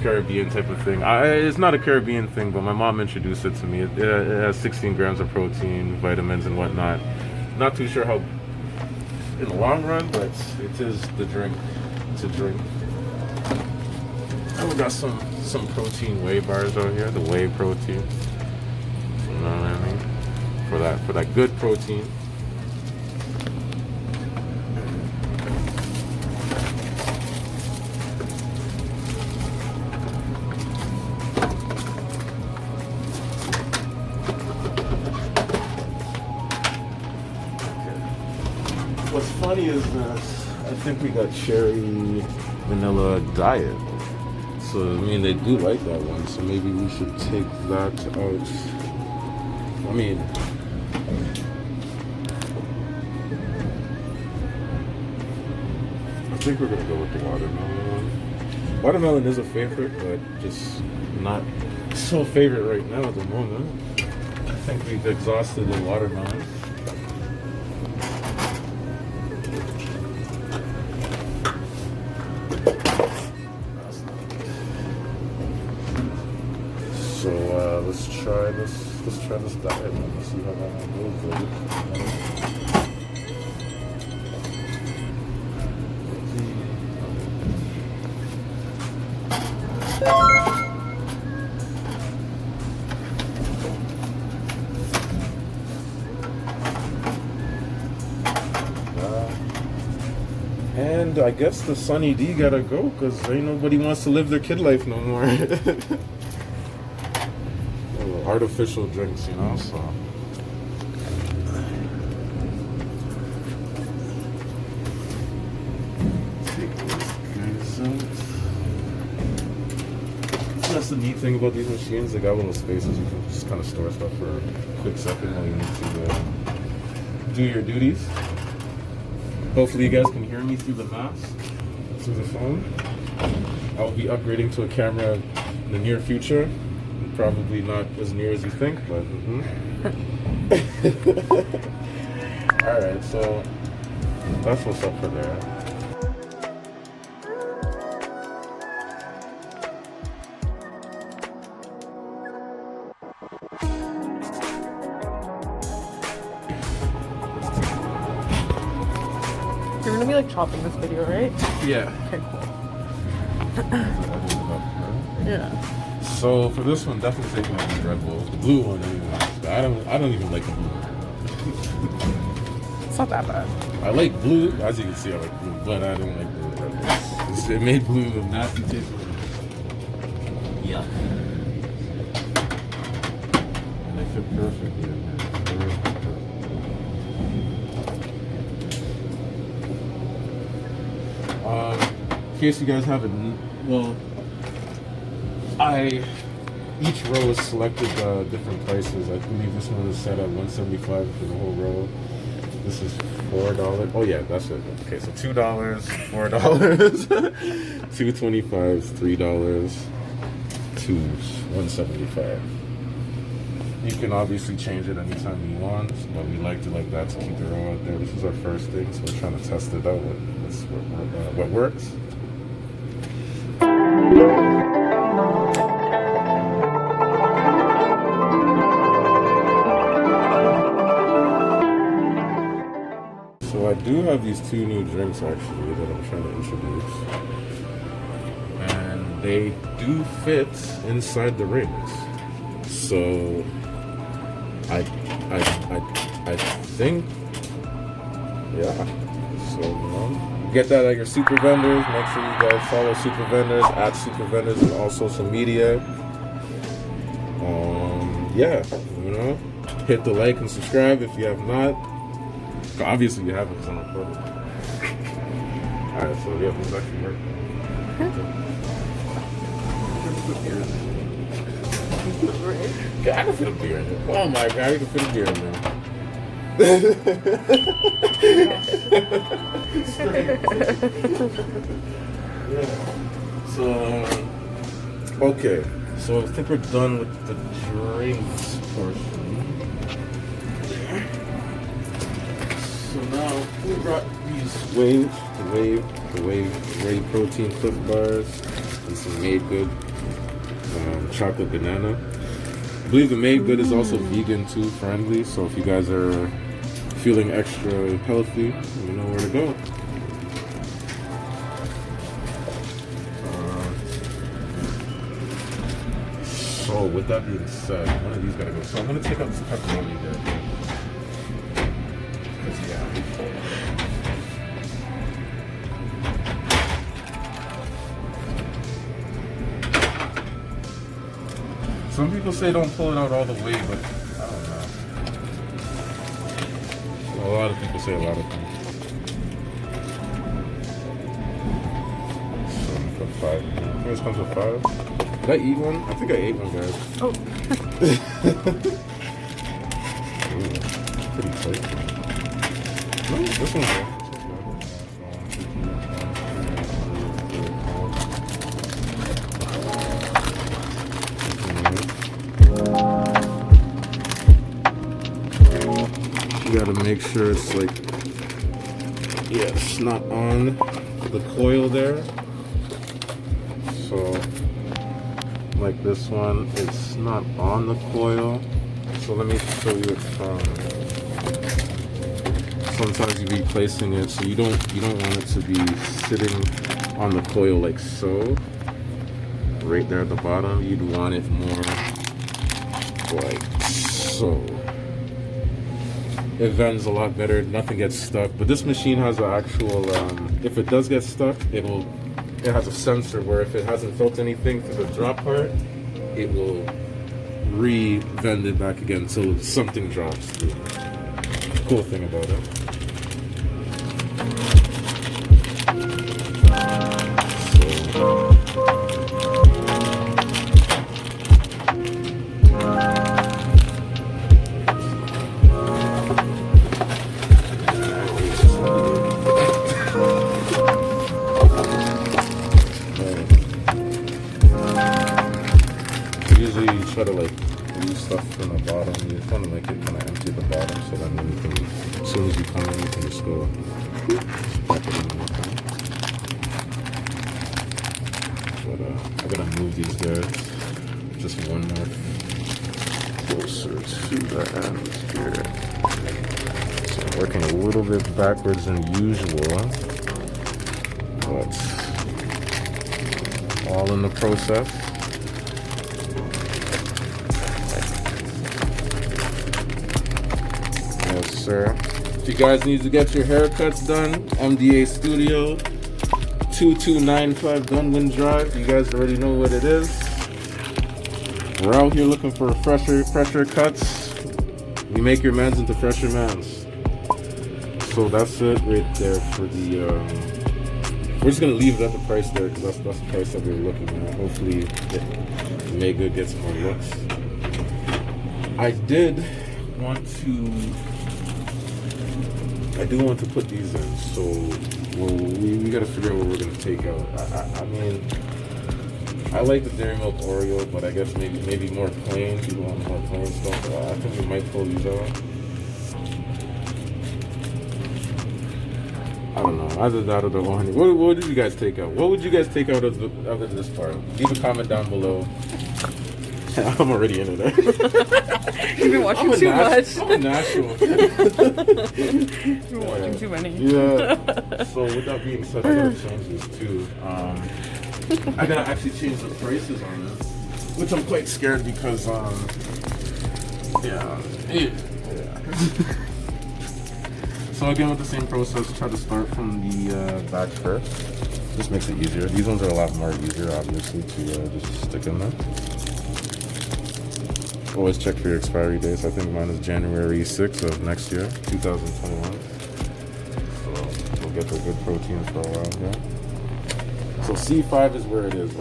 Caribbean type of thing. It's not a Caribbean thing, but my mom introduced it to me. It has 16 grams of protein, vitamins, and whatnot. Not too sure how in the long run, but it is the drink to drink. And we got some protein whey bars out here, the whey protein. You know what I mean? For that good protein. What's funny is that I think we got cherry vanilla diet. So I mean they do like that one, so maybe we should take that out. I mean, I think we're gonna go with the watermelon one. Watermelon is a favorite, but just not so favorite right now at the moment. I think we've exhausted the watermelon. So let's try this diet and let's see how that goes. And I guess the Sunny D gotta go because ain't nobody wants to live their kid life no more. Artificial drinks, you know, so. Take these guys out. That's the neat thing about these machines. They got little spaces you can just kind of store stuff for a quick second while you need to do your duties. Hopefully you guys can hear me through the mask, through the phone. I'll be upgrading to a camera in the near future. Probably not as near as you think, but Alright, so that's what's up for there. You're gonna be like chopping this video, right? Yeah. Okay, cool. Yeah. So for this one, definitely taking out the Red Bull. The blue one, anyway. I don't even like the blue one. It's not that bad. I like blue, as you can see, I like blue, but I don't like blue Red Bulls. It made blue a nasty taste. Yeah. And they fit perfectly in here. In case you guys haven't, well, each row is selected different prices. I believe this one is set at $175 for the whole row. This is $4. Oh yeah, that's it. Okay, so $2, $4, $2.25, $3, $1.75. You can obviously change it anytime you want, but we liked it like that to keep the row out there. This is our first thing, so we're trying to test it out. What works. So I do have these two new drinks actually that I'm trying to introduce, and they do fit inside the rings. So I think, yeah. So get that at your super vendors. Make sure you guys follow super vendors at super vendors on all social media. Yeah, hit the like and subscribe if you have not. Obviously you haven't because I'm recording. Alright, so yeah, who's actually working? I can fit a beer in it. Oh my god, I can fit a beer in there. Yeah. So, okay. So I think we're done with the drinks portion. So now we brought these whey protein Clif bars and some Made Good chocolate banana. I believe the made good is also vegan too, friendly. So if you guys are feeling extra healthy, you know where to go. So with that being said, one of these gotta go. So I'm gonna take out this pepperoni there. Cause yeah. Some people say don't pull it out all the way, but I don't know. A lot of people say a lot of things. So I'm gonna put 5 in here. This comes with 5. Did I eat one? I think I ate one, guys. Oh. Ooh, pretty tight. No, this one's good. You gotta make sure it's like, yeah, it's not on the coil there. So, like this one, it's not on the coil. So let me show you it from. Sometimes you be placing it, so you don't want it to be sitting on the coil like so. Right there at the bottom, you'd want it more like so. It vends a lot better, nothing gets stuck. But this machine has an actual, if it does get stuck, it has a sensor where if it hasn't felt anything through the drop part, it will re-vend it back again until something drops through. Cool thing about it. Usually you try to like leave stuff from the bottom. You kind of make it kind of empty at the bottom, so then when you can, as soon as you come in, you can just go back it in. But I'm gonna move these guys just one more closer to the end here. So I'm working a little bit backwards than usual, but all in the process. Yes, sir. If you guys need to get your haircuts done, MDA Studio, 2295 Dunwin Drive. You guys already know what it is. We're out here looking for fresher cuts. We make your mans into fresher mans. So that's it right there for the. We're just gonna leave it at the price there because that's the price that we're looking at. Hopefully, Mega gets more looks. I do want to put these in, so we got to figure out what we're going to take out. I mean, I like the Dairy Milk Oreo, but I guess maybe more plain. People want more plain stuff. I think we might pull these out. I don't know. Either that or the honey. What did you guys take out? What would you guys take out of this part? Leave a comment down below. I'm already into that. You've been watching too much. I'm a natural. You've been watching too many. Yeah. So with that being said, I gotta change this too. I gotta actually change the prices on this, which I'm quite scared because yeah. So again, with the same process, try to start from the back first. This makes it easier. These ones are a lot more easier, obviously, to just stick in there. Always check for your expiry dates. I think mine is January 6th of next year, 2021. So we'll get the good proteins for a while here. So C5 is where it is.